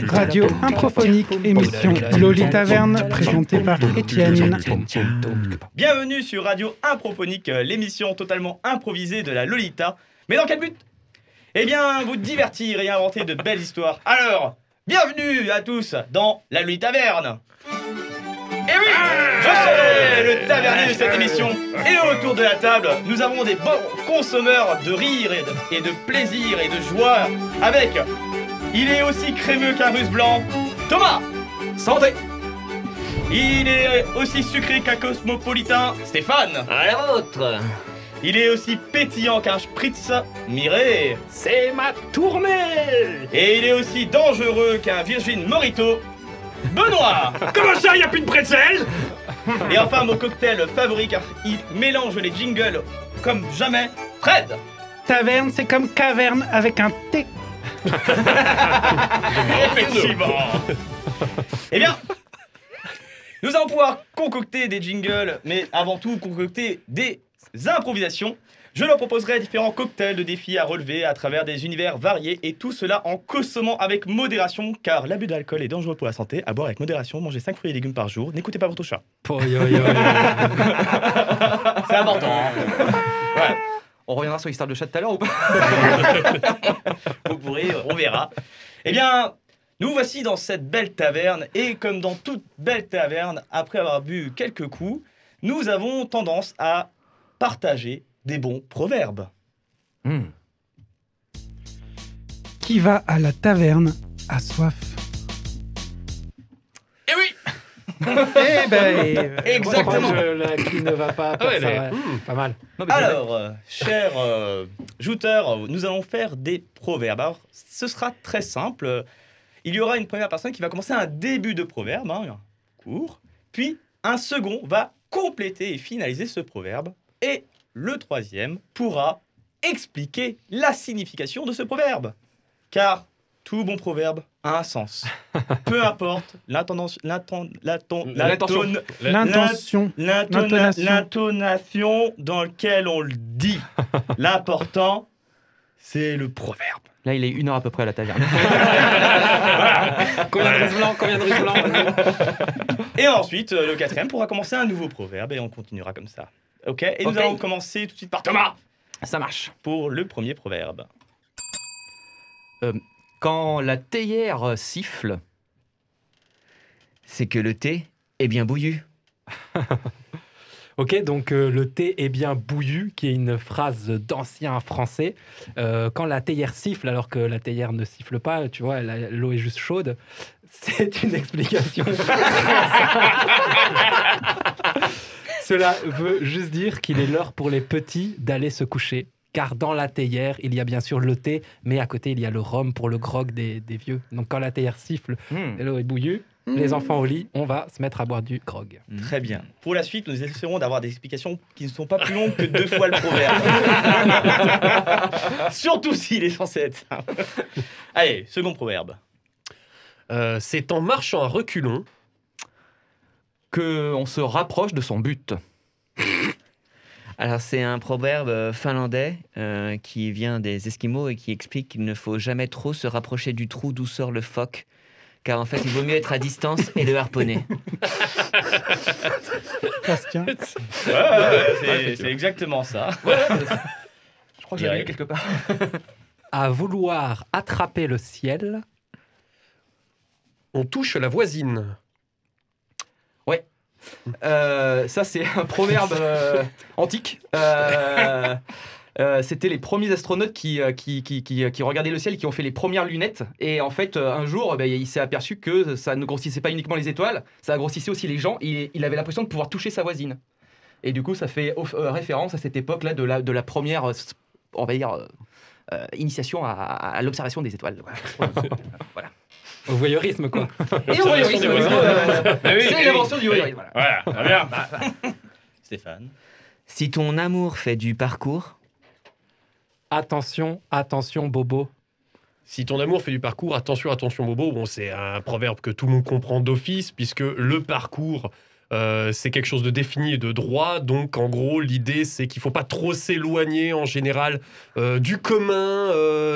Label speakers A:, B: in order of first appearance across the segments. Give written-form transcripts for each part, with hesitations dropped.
A: Radio Improphonique, émission Loli Taverne, présentée par Étienne.
B: Bienvenue sur Radio Improphonique, l'émission totalement improvisée de la Lolita. Mais dans quel but ? Eh bien, vous divertir et inventer de belles histoires. Alors, bienvenue à tous dans la Lolita Taverne. Et oui, je serai le tavernier de cette émission. Et autour de la table, nous avons des bons consommeurs de rire et de plaisir et de joie. Avec, il est aussi crémeux qu'un russe blanc, Thomas. Santé. Il est aussi sucré qu'un cosmopolitain, Stéphane.
C: À la vôtre.
B: Il est aussi pétillant qu'un spritz, Mireille.
C: C'est ma tournée.
B: Et il est aussi dangereux qu'un Virgin Morito, Benoît.
C: Comment ça, y a plus de pretzel?
B: Et enfin, mon cocktail favori car il mélange les jingles comme jamais, Fred.
A: Taverne, c'est comme caverne avec un T.
B: Effectivement. Eh bien, nous allons pouvoir concocter des jingles, mais avant tout concocter des improvisations. Je leur proposerai différents cocktails de défis à relever à travers des univers variés et tout cela en consommant avec modération car l'abus d'alcool est dangereux pour la santé. À boire avec modération, mangez 5 fruits et légumes par jour, n'écoutez pas votre chat. C'est important. Ouais.
D: On reviendra sur l'histoire de chat tout à l'heure ou pas?
B: Vous pourrez, on verra. Eh bien, nous voici dans cette belle taverne et comme dans toute belle taverne, après avoir bu quelques coups, nous avons tendance à partager des bons proverbes.
A: Qui va à la taverne a soif.
B: Eh oui.
A: Eh ben,
B: Exactement.
C: Qui ne va pas. Pas mal.
B: Alors, chers jouteurs, nous allons faire des proverbes. Alors, ce sera très simple. Il y aura une première personne qui va commencer un début de proverbe, court, puis un second va compléter et finaliser ce proverbe, et le troisième pourra expliquer la signification de ce proverbe. Car tout bon proverbe a un sens. Peu importe l'intonation dans laquelle on le dit. L'important, c'est le proverbe.
D: Là, il est 1 heure à peu près à la taverne.
C: Combien de riz blanc,
B: Et ensuite, le quatrième pourra commencer un nouveau proverbe et on continuera comme ça. Ok. Et nous allons commencer tout de suite par Thomas.
D: Ça marche.
B: Pour le premier proverbe.
D: Quand la théière siffle,
E: c'est que le thé est bien bouillu.
C: Ok, donc le thé est bien bouillu, qui est une phrase d'ancien français. Quand la théière siffle, alors que la théière ne siffle pas, tu vois, l'eau est juste chaude. C'est une explication. Cela veut juste dire qu'il est l'heure pour les petits d'aller se coucher. Car dans la théière, il y a bien sûr le thé, mais à côté, il y a le rhum pour le grog des vieux. Donc quand la théière siffle et l'eau est bouillue, les enfants au lit, on va se mettre à boire du grog.
B: Très bien. Pour la suite, nous essaierons d'avoir des explications qui ne sont pas plus longues que 2 fois le proverbe. Surtout s'il est censé être ça. Allez, second proverbe.
F: C'est en marchant à reculons
D: qu'on se rapproche de son but.
E: Alors c'est un proverbe finlandais qui vient des Esquimaux et qui explique qu'il ne faut jamais trop se rapprocher du trou d'où sort le phoque, car en fait il vaut mieux être à distance et le harponner.
A: Bastien.
B: C'est exactement ça.
D: Je crois que j'ai lu quelque part.
C: À vouloir attraper le ciel,
F: on touche la voisine.
D: Ouais. Ça, c'est un proverbe antique. C'était les premiers astronautes qui regardaient le ciel, qui ont fait les premières lunettes. Et en fait, un jour, il s'est aperçu que ça ne grossissait pas uniquement les étoiles, ça grossissait aussi les gens. Et il avait l'impression de pouvoir toucher sa voisine. Et du coup, ça fait référence à cette époque-là de la première, on va dire, initiation à l'observation des étoiles. Voilà.
C: Au voyeurisme, quoi.
D: Et au voyeurisme, c'est l'invention du voyeurisme.
B: Voilà, très bien. Stéphane.
E: Si ton amour fait du parcours,
C: Attention, attention, Bobo.
F: Si ton amour fait du parcours, attention, attention, Bobo. Bon, c'est un proverbe que tout le monde comprend d'office, puisque le parcours, c'est quelque chose de défini et de droit. Donc, en gros, l'idée, c'est qu'il ne faut pas trop s'éloigner, en général, du commun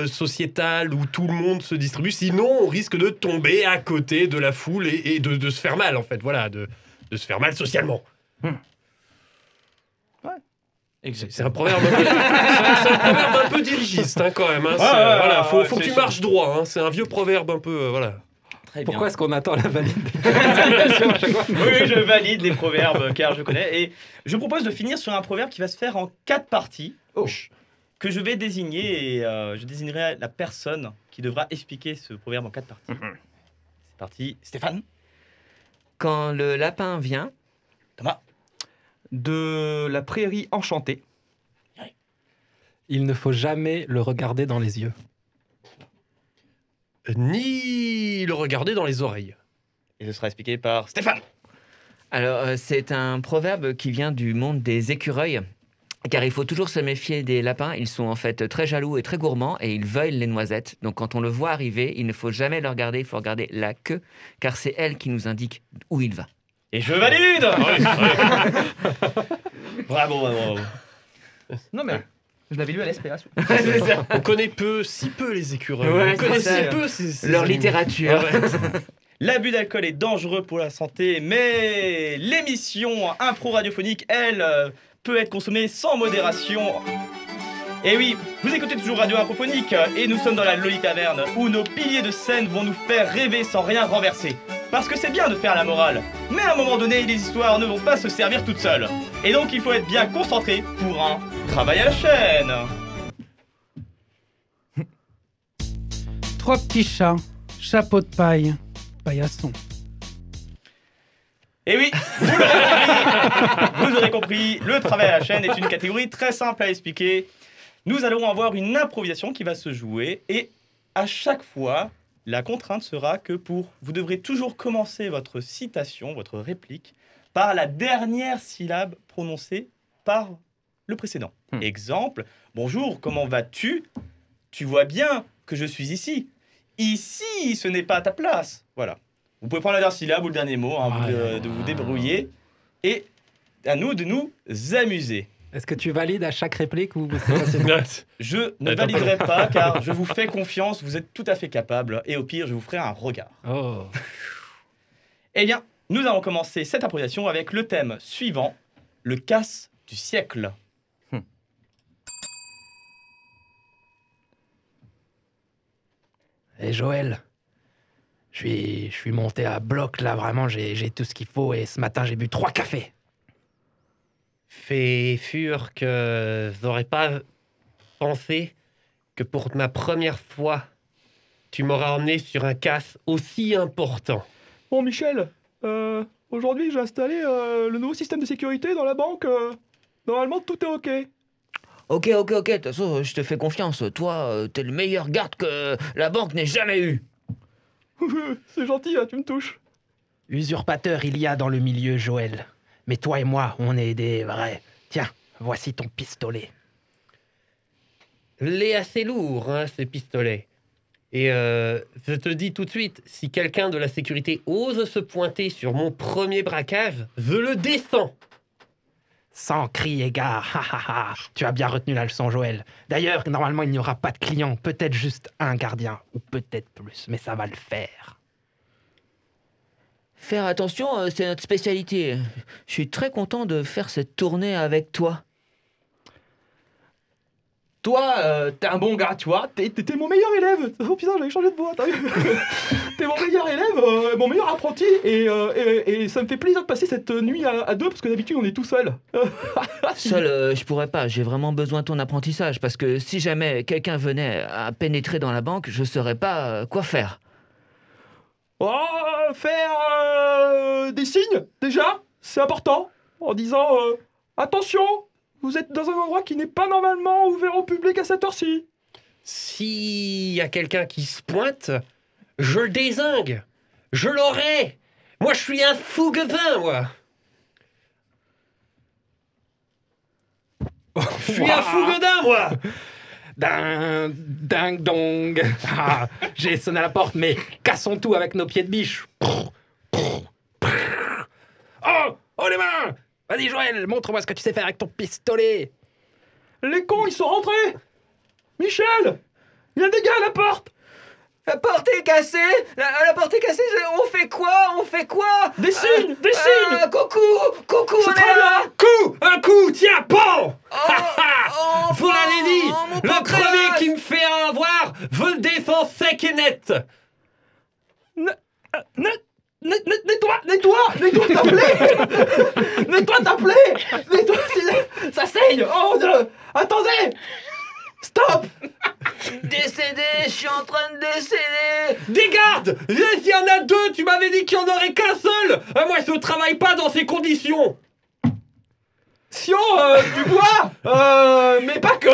F: sociétal où tout le monde se distribue. Sinon, on risque de tomber à côté de la foule et de se faire mal, en fait. Voilà, de se faire mal socialement. C'est un proverbe un peu dirigiste, hein, quand même. Hein. Voilà, faut que tu marches droit. Hein. C'est un vieux proverbe un peu... voilà.
B: Très bien.
C: Pourquoi est-ce qu'on attend la validation à chaque fois?
B: Oui, je valide les proverbes car je connais. Et je propose de finir sur un proverbe qui va se faire en 4 parties. Que je vais désigner et je désignerai la personne qui devra expliquer ce proverbe en 4 parties. C'est parti. Stéphane.
E: quand le lapin vient,
B: Thomas.
D: De la prairie enchantée.
C: Il ne faut jamais le regarder dans les yeux.
F: Ni le regarder dans les oreilles.
B: Et ce sera expliqué par Stéphane.
E: alors c'est un proverbe qui vient du monde des écureuils. Car il faut toujours se méfier des lapins. Ils sont en fait très jaloux et très gourmands et ils veulent les noisettes. Donc quand on le voit arriver, il ne faut jamais le regarder, il faut regarder la queue, car c'est elle qui nous indique où il va.
B: Et je valide. Bravo.
D: Non mais je l'avais lu à l'aspiration.
F: On connaît si peu les écureuils.
E: Ouais,
F: On connaît
E: c'est ça.
F: si peu ces
E: Leur
F: animaux.
E: littérature.
B: L'abus d'alcool est dangereux pour la santé, mais l'émission impro radiophonique, elle, peut être consommée sans modération. Et oui, vous écoutez toujours Radio Improphonique et nous sommes dans la Loli Taverne où nos piliers de scène vont nous faire rêver sans rien renverser. Parce que c'est bien de faire la morale, mais à un moment donné, les histoires ne vont pas se servir toutes seules. Et donc il faut être bien concentré pour un travail à la chaîne.
A: 3 petits chats, chapeau de paille, paillasson.
B: Et oui, vous aurez compris, le travail à la chaîne est une catégorie très simple à expliquer. Nous allons avoir une improvisation qui va se jouer et à chaque fois, la contrainte sera que vous devrez toujours commencer votre citation, votre réplique, par la dernière syllabe prononcée par le précédent. Exemple, bonjour, comment vas-tu? Tu vois bien que je suis ici. Ici, ce n'est pas ta place. Voilà. Vous pouvez prendre la dernière syllabe ou le dernier mot, hein, de vous débrouiller. Et à nous de nous amuser.
C: Est-ce que tu valides à chaque réplique ou
B: Je ne validerai pas car je vous fais confiance, vous êtes tout à fait capable. Et au pire, je vous ferai un regard.
C: Oh.
B: Eh bien, nous allons commencer cette improvisation avec le thème suivant, le casse du siècle.
C: Et Joël, je suis monté à bloc là, vraiment, j'ai tout ce qu'il faut et ce matin j'ai bu 3 cafés.
F: Fais sûr que j'aurais pas pensé que pour ma première fois, tu m'auras emmené sur un casse aussi important.
D: Bon Michel, aujourd'hui j'ai installé le nouveau système de sécurité dans la banque. Normalement tout est ok.
E: Ok, de toute façon, je te fais confiance. Toi, t'es le meilleur garde que la banque n'ait jamais eu.
D: C'est gentil, là, tu me touches.
C: Usurpateur il y a dans le milieu, Joël. Mais toi et moi, on est des vrais. Tiens, voici ton pistolet.
F: L'est assez lourd, hein, ce pistolet. Et je te dis tout de suite, si quelqu'un de la sécurité ose se pointer sur mon premier braquage, je le descends.
C: Sans cri égard, ha. Tu as bien retenu la leçon, Joël. D'ailleurs, normalement, il n'y aura pas de client. Peut-être juste un gardien, ou peut-être plus, mais ça va le faire.
E: Faire attention, c'est notre spécialité. Je suis très content de faire cette tournée avec toi.
D: Toi, t'es un bon gars, tu vois. T'es mon meilleur élève. Oh putain, j'avais changé de voix, t'as vu. T'es mon meilleur élève, mon meilleur apprenti. Et ça me fait plaisir de passer cette nuit à deux, parce que d'habitude, on est tout seul.
E: Seul, je pourrais pas. J'ai vraiment besoin de ton apprentissage. Parce que si jamais quelqu'un venait à pénétrer dans la banque, je saurais pas quoi faire.
D: Oh, faire des signes, déjà, c'est important. En disant, attention, vous êtes dans un endroit qui n'est pas normalement ouvert au public à cette heure-ci.
F: S'il y a quelqu'un qui se pointe, je le dézingue. Je l'aurai. Moi, je suis un fouguevin, moi. Je suis un fouguedin, moi.
C: Ding dong. Ah, j'ai sonné à la porte, mais cassons tout avec nos pieds de biche. Oh les mains! Vas-y Joël, montre-moi ce que tu sais faire avec ton pistolet.
D: Les cons, ils sont rentrés. Michel, il y a des gars à la porte.
E: La porte est cassée. La porte est cassée. On fait quoi?
D: Des signes, des signes.
E: Coucou, on
D: C'est
E: est
D: très
E: là.
D: bien. Un coup, tiens, pan.
F: Vous l'avez dit,
E: mon
F: le
E: pancréas.
F: premier qui me fait avoir veut le défense sec et net.
D: Nettoie ta plaie. Nettoie ta plaie. Nettoie, ça saigne. Oh mon Dieu. Attendez. Stop.
E: Décédé, je suis en train de décéder.
F: Des gardes! Viens, s'il y en a deux, tu m'avais dit qu'il n'y en aurait qu'un seul! Moi, je ne travaille pas dans ces conditions!
D: Sion, du bois. Mais pas que.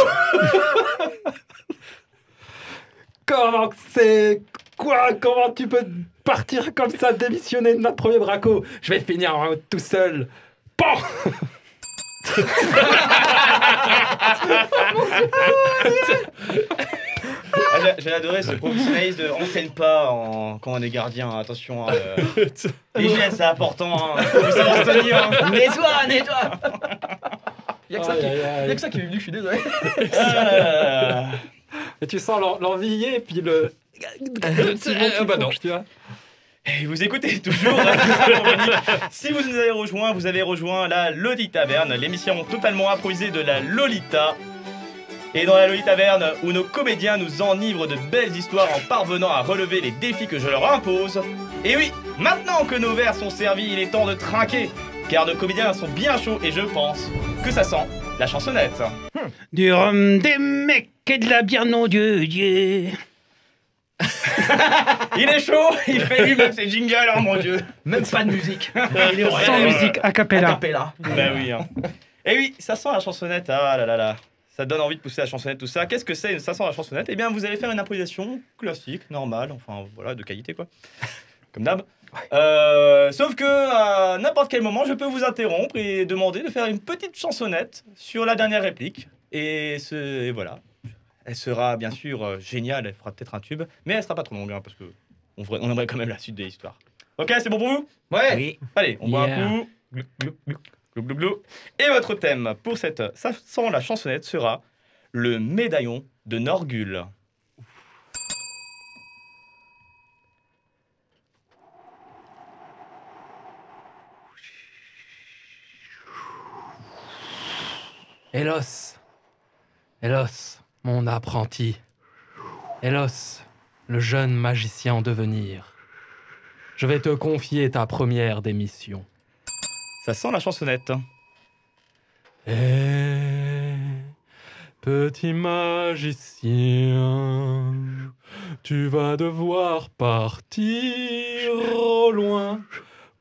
C: Comment c'est... Quoi? Comment tu peux partir comme ça, démissionner de notre premier braco? Je vais finir en haut tout seul. Pan!
B: J'ai adoré ce professionnalisme de on saigne pas quand on est gardien, attention. L'hygiène c'est important, faut savoir se tenir. Nettoie.
D: Il y a que ça qui est venu, je suis désolé.
C: Et tu sens l'envie et puis le...
F: bah non.
C: Tu vois.
B: Et vous écoutez toujours. Si vous nous avez rejoint, vous avez rejoint la Loli Taverne, l'émission totalement improvisée de la Lolita. Et dans la Loli Taverne, où nos comédiens nous enivrent de belles histoires en parvenant à relever les défis que je leur impose. Et oui, maintenant que nos verres sont servis, il est temps de trinquer. Car nos comédiens sont bien chauds et je pense que ça sent la chansonnette.
A: Du rhum, des mecs et de la bière, non Dieu.
B: Il est chaud, il fait lui-même ses jingles, oh mon dieu.
D: Même pas de musique.
B: Il est
A: Sans musique, a cappella.
B: Bah oui. Hein. Et oui, ça sent la chansonnette, ah là là là. Ça donne envie de pousser la chansonnette, tout ça. Qu'est-ce que c'est, ça sent la chansonnette? Eh bien, vous allez faire une improvisation classique, normale, enfin voilà, de qualité quoi. Comme d'hab. Sauf que à n'importe quel moment, je peux vous interrompre et demander de faire une petite chansonnette sur la dernière réplique. Et voilà. Elle sera bien sûr géniale, elle fera peut-être un tube, mais elle sera pas trop longue, hein, parce que on aimerait quand même la suite de l'histoire. Ok, c'est bon pour vous?
D: Ouais.
E: Oui.
B: Allez, on boit un coup. Glou, glou, glou, glou, glou, glou. Et votre thème pour cette Ça sent la chansonnette sera le médaillon de Norgul.
C: Hélos, mon apprenti. Hélos, le jeune magicien en devenir. Je vais te confier ta première démission.
B: Ça sent la chansonnette.
C: Petit magicien, tu vas devoir partir au loin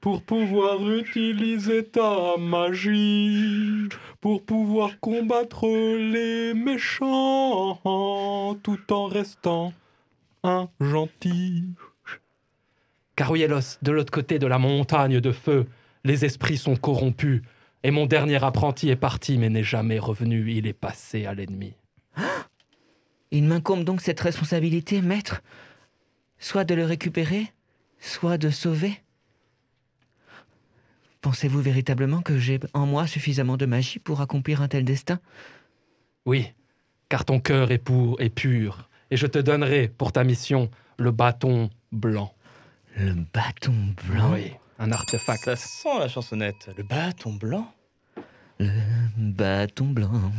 C: pour pouvoir utiliser ta magie, pour pouvoir combattre les méchants tout en restant un gentil. Car oui, Hélos, de l'autre côté de la montagne de feu, les esprits sont corrompus. Et mon dernier apprenti est parti, mais n'est jamais revenu. Il est passé à l'ennemi.
E: Il m'incombe donc cette responsabilité, maître. Soit de le récupérer, soit de sauver. Pensez-vous véritablement que j'ai en moi suffisamment de magie pour accomplir un tel destin?
C: Oui, car ton cœur est pur. Et je te donnerai pour ta mission le bâton blanc.
E: Le bâton blanc?
C: Oui, un artefact.
B: Ça sent la chansonnette. Le bâton blanc.
E: Le bâton blanc,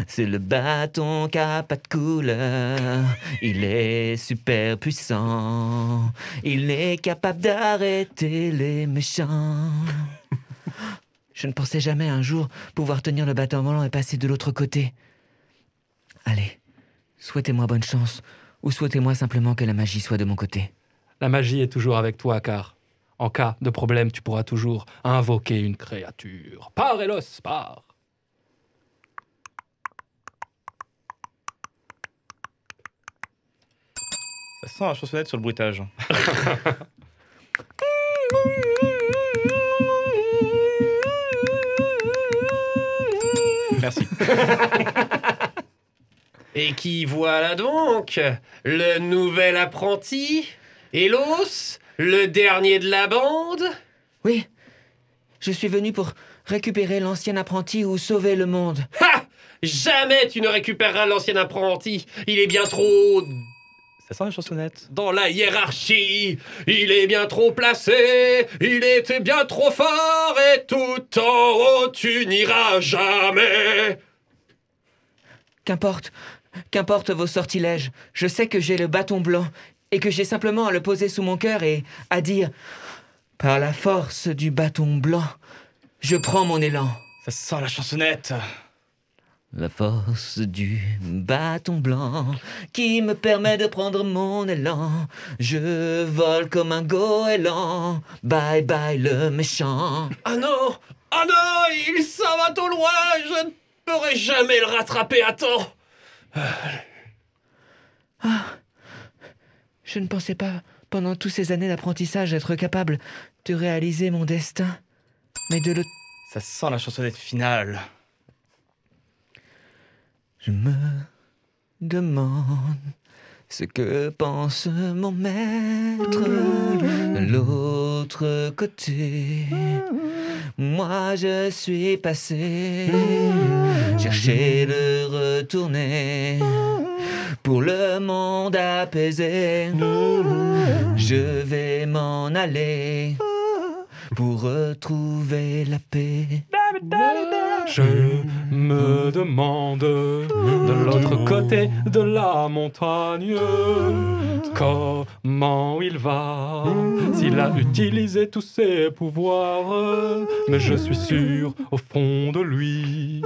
E: c'est le bâton qui a pas de couleur. Il est super puissant. Il est capable d'arrêter les méchants. Je ne pensais jamais un jour pouvoir tenir le bâton blanc et passer de l'autre côté. Allez, souhaitez-moi bonne chance, ou souhaitez-moi simplement que la magie soit de mon côté.
C: La magie est toujours avec toi, car en cas de problème, tu pourras toujours invoquer une créature. Pars, Hélos, pars.
B: Ça sent la chansonnette sur le bruitage. Merci.
F: Et qui voilà donc le nouvel apprenti, Elos, le dernier de la bande.
E: Oui, je suis venu pour récupérer l'ancien apprenti ou sauver le monde.
F: Ha! Jamais tu ne récupéreras l'ancien apprenti. Il est bien trop...
B: Ça sent la chansonnette.
F: dans la hiérarchie. Il est bien trop placé. Il était bien trop fort. Et tout en haut, tu n'iras jamais.
E: Qu'importe vos sortilèges. Je sais que j'ai le bâton blanc et que j'ai simplement à le poser sous mon cœur et à dire « Par la force du bâton blanc, je prends mon élan. »
B: Ça sent la chansonnette.
E: La force du bâton blanc qui me permet de prendre mon élan. Je vole comme un goéland. Bye bye le méchant.
F: Ah non! Ah non! Il s'en va au loin! Je ne pourrai jamais le rattraper à temps!
E: Je ne pensais pas, pendant toutes ces années d'apprentissage, être capable de réaliser mon destin. Mais de le...
B: Ça sent la chansonnette finale.
E: Je me demande ce que pense mon maître de l'autre côté. Moi je suis passé chercher le retourner pour le monde apaisé. Je vais m'en aller pour retrouver la paix.
C: Je me demande de l'autre côté de la montagne comment il va, s'il a utilisé tous ses pouvoirs. Mais je suis sûr au fond de lui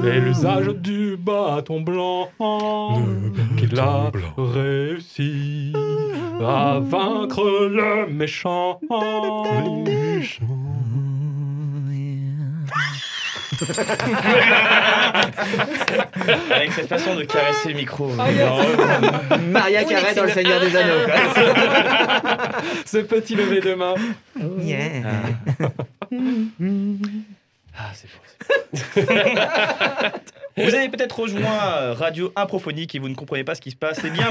C: et l'usage du bâton blanc qu'il a réussi à vaincre le méchant.
B: Avec cette façon de caresser le micro.
E: Maria Carré dans Le Seigneur des Anneaux. quoi.
C: Ce petit lever de main.
E: Yeah.
B: Ah, c'est beau. Vous avez peut-être rejoint Radio Improphonique et vous ne comprenez pas ce qui se passe. Eh bien,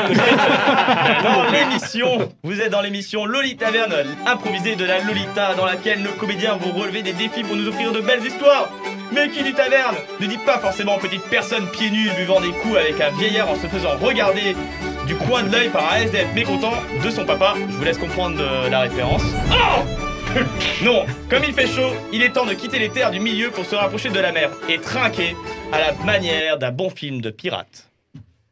B: vous êtes dans l'émission Lolita Taverne, improvisée de la Lolita, dans laquelle nos comédiens vont relever des défis pour nous offrir de belles histoires. Mais qui dit taverne ne dit pas forcément petite personne pieds nus buvant des coups avec un vieillard en se faisant regarder du coin de l'œil par un SDF mécontent de son papa. Je vous laisse comprendre la référence. Oh non, comme il fait chaud, il est temps de quitter les terres du milieu pour se rapprocher de la mer et trinquer à la manière d'un bon film de pirate.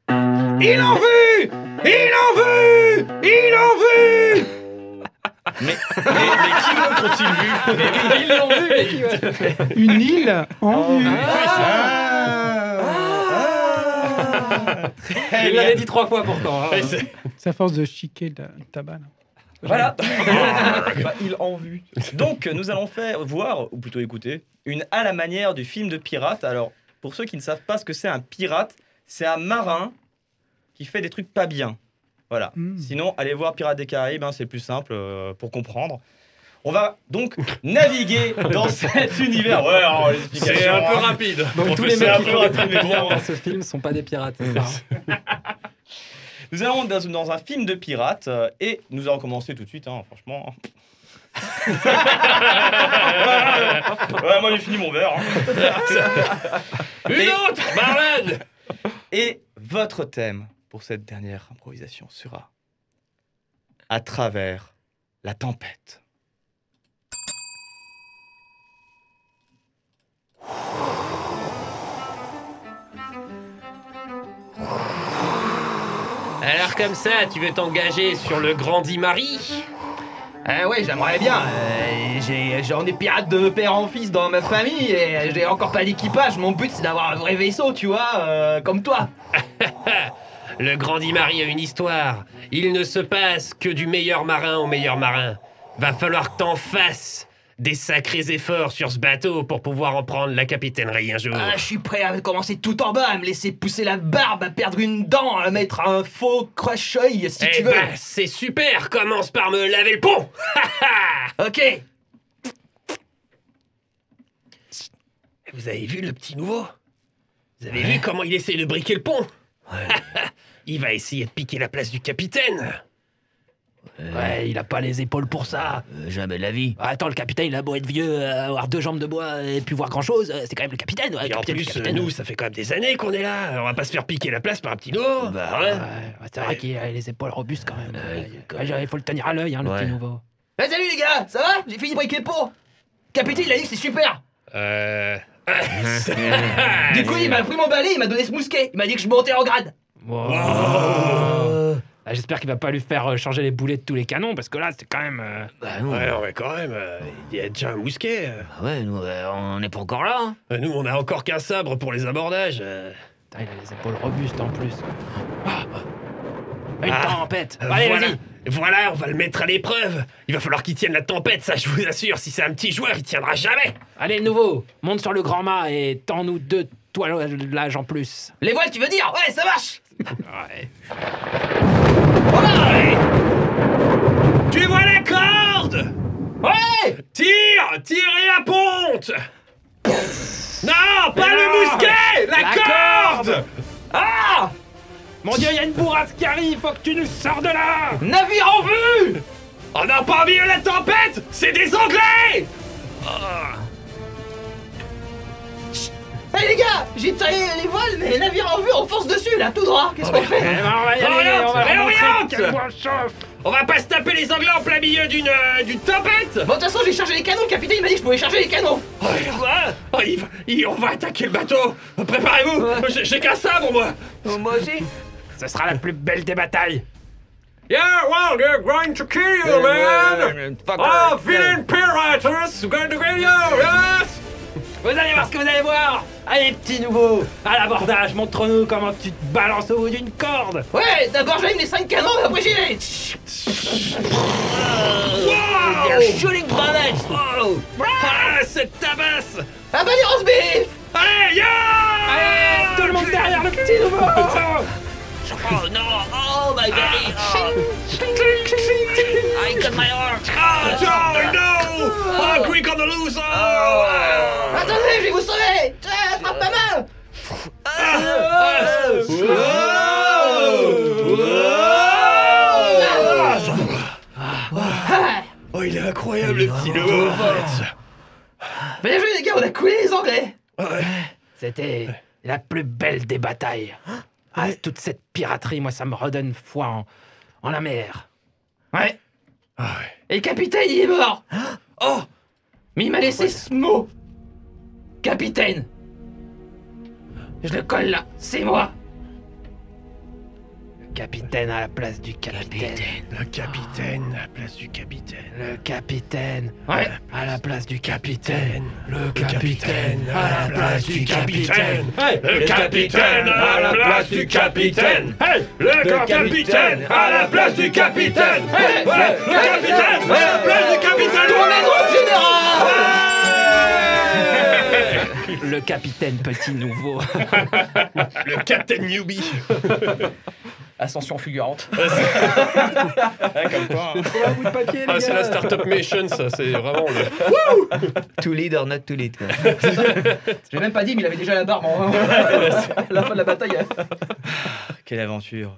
B: Il en veut! Il en veut! Il en veut! Mais qui d'autre ont-ils vu?
C: Ils l'ont vu, mais qui...
A: Une île en vue.
C: Il l'avait dit 3 fois pourtant. Hein.
A: C'est à force de chiquer le tabac. Là.
B: Voilà. Il en vue. Donc nous allons voir, ou plutôt écouter, une à la manière du film de pirate. Alors, pour ceux qui ne savent pas ce que c'est un pirate, c'est un marin qui fait des trucs pas bien. Voilà. Sinon, allez voir Pirates des Caraïbes, hein, c'est plus simple pour comprendre. On va donc naviguer dans cet univers. Ouais, alors, les explications,
F: C'est un peu rapide.
C: Donc tous les mecs qui font des trucs bien dans ce film sont pas des pirates, c'est ça.
B: Nous allons dans un film de pirates et nous allons commencer tout de suite, hein, franchement. Ouais, moi j'ai fini mon verre. Hein.
F: Une autre, Marlène.
B: Et votre thème pour cette dernière improvisation sera à travers la tempête.
F: Alors comme ça, tu veux t'engager sur le Grandi Marie?
D: Ouais, j'aimerais bien. J'en ai pirate de père en fils dans ma famille et j'ai encore pas d'équipage. Mon but c'est d'avoir un vrai vaisseau, tu vois, comme toi.
F: Le Grandi Marie a une histoire. Il ne se passe que du meilleur marin au meilleur marin. Va falloir que t'en fasses des sacrés efforts sur ce bateau pour pouvoir en prendre la capitainerie un jour.
D: Je suis prêt à commencer tout en bas, à me laisser pousser la barbe, à perdre une dent, à mettre un faux croche-œil si tu veux.
F: Bah, c'est super. Commence par me laver le pont.
D: Ok.
F: Vous avez vu le petit nouveau? Vous avez vu comment il essaie de briquer le pont? Il va essayer de piquer la place du capitaine.
C: Ouais, il a pas les épaules pour ça.
E: Jamais de la vie.
C: Attends, le capitaine, il a beau être vieux, avoir 2 jambes de bois et plus voir grand-chose, c'est quand même le capitaine. Ouais,
F: Et en plus, nous, ça fait quand même des années qu'on est là. On va pas se faire piquer la place par un petit dos.
E: Bah ouais.
C: C'est vrai qu'il a les épaules robustes quand même. Il faut le tenir à l'œil, le petit nouveau.
D: Salut les gars, ça va? J'ai fini de briquer le pot. Capitaine, il a dit que c'est super. Du coup, il m'a pris mon balai, il m'a donné ce mousquet. Il m'a dit que je montais en grade.
C: J'espère qu'il va pas lui faire changer les boulets de tous les canons, parce que là, c'est quand même...
E: Bah non.
F: Ouais, non, mais quand même, il y a déjà un mousquet.
E: Ouais, nous, on n'est pas encore là. Hein.
F: Nous, on a encore qu'un sabre pour les abordages.
C: Putain, il a les épaules robustes en plus. Une tempête. Allez,
F: voilà.
C: vas-y.
F: Voilà, on va le mettre à l'épreuve. Il va falloir qu'il tienne la tempête, ça, je vous assure. Si c'est un petit joueur, il tiendra jamais.
C: Allez, le nouveau, monte sur le grand mât et tends-nous 2 toilages en plus.
D: Les voiles, tu veux dire? Ouais, ça marche.
C: Ouais.
F: Ouais. Tu vois la corde?
D: Ouais.
F: Tirez à ponte. Non, pas le mousquet, la corde.
D: Ah!
C: Mon Dieu, il y a une bourrasque qui arrive, faut que tu nous sors de là.
D: Navire en vue!
F: On n'a pas mis la tempête. C'est des Anglais.
D: Hey les gars, j'ai tiré les voiles, mais navire en vue, on fonce dessus là, tout droit. Qu'est-ce qu'on fait?
C: On va y aller, on va
F: réoriente.
C: quel point chauffe.
F: On va pas se taper les Anglais en plein milieu d'une tempête.
D: Bon, de toute façon, j'ai chargé les canons. Le capitaine il m'a dit que je pouvais charger les canons.
F: On va attaquer le bateau. Préparez-vous. J'ai qu'un sabre, moi.
E: Moi aussi.
C: Ce sera la plus belle des batailles.
F: Yeah, well, they're going to kill you, man. Oh, villain pirates, going to kill you, yes.
C: Vous allez voir ce que vous allez voir. Allez, petit nouveau, à l'abordage, montre-nous comment tu te balances au bout d'une corde.
D: Ouais, d'abord j'allume les 5 canons, et après j'y vais.
F: Wow.
E: Shooting bullets. Oh.
F: Ah, cette tabasse.
D: Ah bah les roast beef.
F: Allez, yeah.
C: Allez, tout le monde derrière le petit nouveau.
E: Oh non. Oh my god. I got my arm.
F: Oh no. Oh, quick on the loose. Oh.
D: Attendez, je vais vous sauver. Attrape ma main.
F: Oh, il est incroyable, le petit nouveau, en fait.
D: Bien joué les gars, on a coulé les Anglais.
F: Ouais.
C: C'était la plus belle des batailles. Toute cette piraterie, moi, ça me redonne foi en la mer.
D: Ouais.
F: Ah ouais.
D: Et le capitaine, il est mort. Oh. Mais il m'a laissé ce mot. Capitaine. Je le colle là, c'est moi.
C: Le capitaine à la place du capitaine.
F: Le capitaine à la place du capitaine.
C: Le capitaine
D: Ouais.
C: à la place du capitaine.
F: Le capitaine à la place du capitaine. Le capitaine à la place du capitaine. Le capitaine à la place du capitaine. Le capitaine à la place du capitaine.
D: Tournez droit, général.
C: Le capitaine petit nouveau.
F: Le Captain Newbie.
D: Ascension fulgurante.
B: Comme quoi.
C: Un bout de papier, les
F: Ah, c'est
C: gars.
F: la Startup Mission, ça, c'est vraiment le...
E: To lead or not to lead. Quoi.
D: J'ai même pas dit, mais il avait déjà la barbe à la fin de la bataille.
B: Quelle aventure.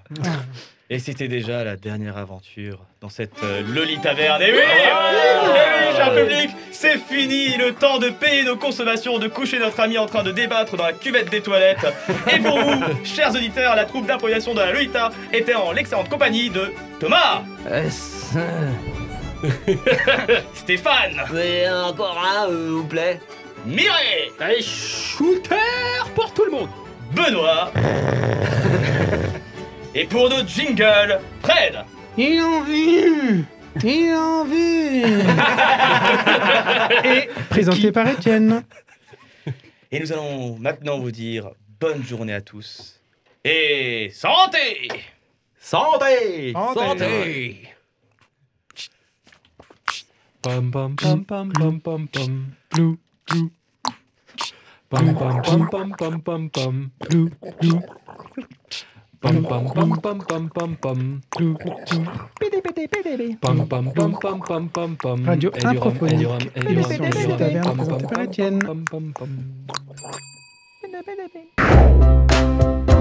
B: Et c'était déjà la dernière aventure dans cette Lolita Taverne. Et oui, cher public, c'est fini, le temps de payer nos consommations, de coucher notre ami en train de débattre dans la cuvette des toilettes. Et pour vous, chers auditeurs, la troupe d'improvisation de la Lolita était en l'excellente compagnie de Thomas, Stéphane,
E: Mais encore un, s'il vous plaît.
B: Mireille,
C: Allez, shooter pour tout le monde.
B: Benoît. Et pour nos jingles, Fred.
A: Il en vu. Il en vu. Et présenté par Étienne.
B: Et nous allons maintenant vous dire bonne journée à tous. Et santé!
D: Santé.
F: Santé.
C: Pam pam pam pam pam pam pam. Blou blou. Pam pam pam pam pam pam pam. Blou blou. Pam pam pam pam pam pam pam. Blou blou. Pam pam pam pam pam pam pam.
A: Radio
C: Et du rhum, et du rhum,
A: Improphonique.
C: et du rhum,
A: Émission
C: et du
A: de
C: rhum.
A: Taverne
C: Pam, pam,
A: présentée par
C: pam,
A: Étienne.
C: pam, pam, pam.
E: bébé.